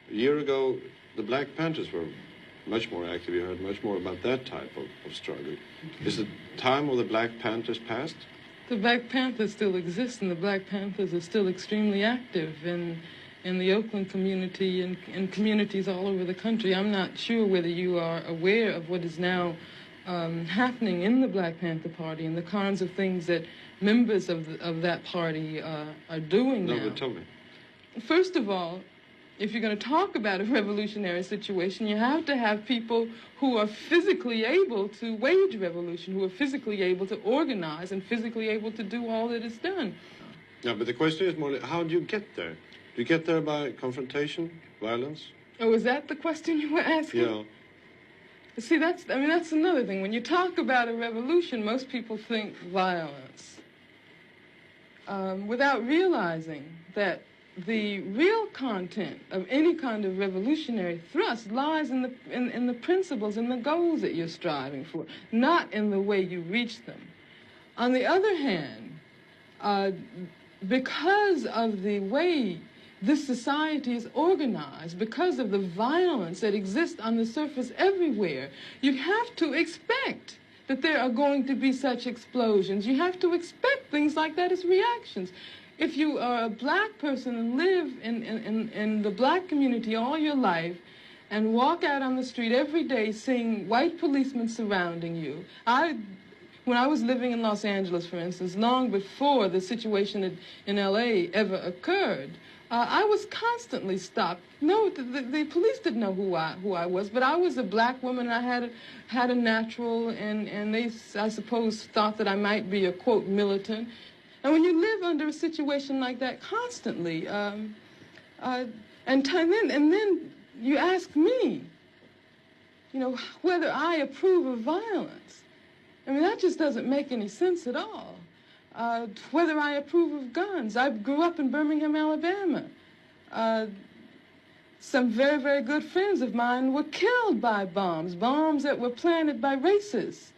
A year ago, the Black Panthers were much more active. You heard much more about that type of struggle. Is the time of the Black Panthers past? The Black Panthers still exist, and the Black Panthers are still extremely active in the Oakland community and in communities all over the country. I'm not sure whether you are aware of what is now happening in the Black Panther Party and the kinds of things that members of that party are doing now. No, but tell me. First of all, if you're going to talk about a revolutionary situation, you have to have people who are physically able to wage revolution, who are physically able to organize and physically able to do all that is done. No, but the question is more, how do you get there? Do you get there by confrontation, violence? Oh, is that the question you were asking? Yeah. See, that's another thing. When you talk about a revolution, most people think violence, without realizing that the real content of any kind of revolutionary thrust lies in the principles and the goals that you're striving for, not in the way you reach them. On the other hand, because of the way this society is organized, because of the violence that exists on the surface everywhere, you have to expect that there are going to be such explosions. You have to expect things like that as reactions. If you are a black person and live in the black community all your life and walk out on the street every day seeing white policemen surrounding you, when I was living in Los Angeles, for instance, long before the situation in L.A. ever occurred, I was constantly stopped. No, the police didn't know who I was, but I was a black woman. And I had a natural, and they, I suppose, thought that I might be a, quote, militant. And when you live under a situation like that constantly, and then you ask me, you know, whether I approve of violence. I mean, that just doesn't make any sense at all. Whether I approve of guns. I grew up in Birmingham, Alabama. Some very, very good friends of mine were killed by bombs that were planted by racists.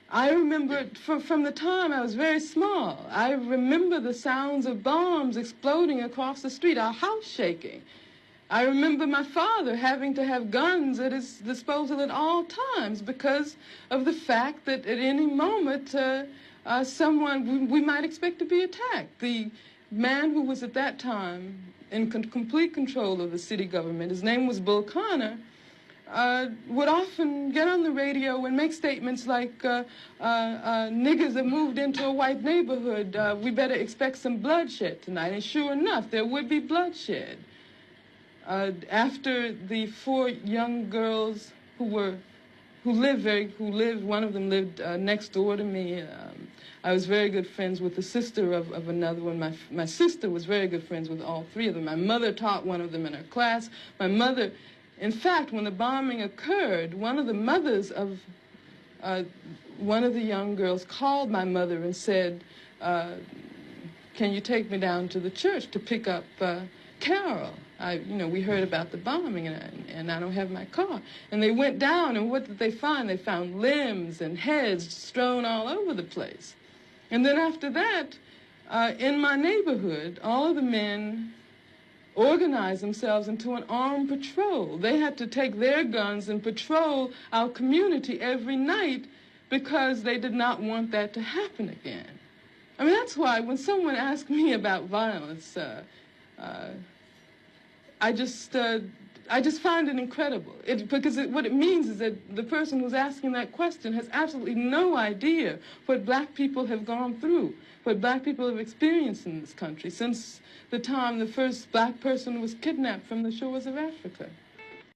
I remember from the time I was very small, I remember the sounds of bombs exploding across the street, our house shaking. I remember my father having to have guns at his disposal at all times because of the fact that at any moment we might expect to be attacked. The man who was at that time in complete control of the city government, his name was Bull Connor, would often get on the radio and make statements like, niggers have moved into a white neighborhood, we better expect some bloodshed tonight. And sure enough, there would be bloodshed. After the 4 young girls who lived, one of them lived next door to me. I was very good friends with the sister of another one. My sister was very good friends with all 3 of them. My mother taught one of them in her class. My mother, in fact, when the bombing occurred, one of the mothers of one of the young girls called my mother and said, can you take me down to the church to pick up Carol? We heard about the bombing, and I don't have my car. And they went down, and what did they find? They found limbs and heads strewn all over the place. And then after that, in my neighborhood, all of the men organized themselves into an armed patrol. They had to take their guns and patrol our community every night because they did not want that to happen again. I mean, that's why when someone asks me about violence, I just find it incredible. Because what it means is that the person who's asking that question has absolutely no idea what black people have gone through, what black people have experienced in this country since the time the first black person was kidnapped from the shores of Africa.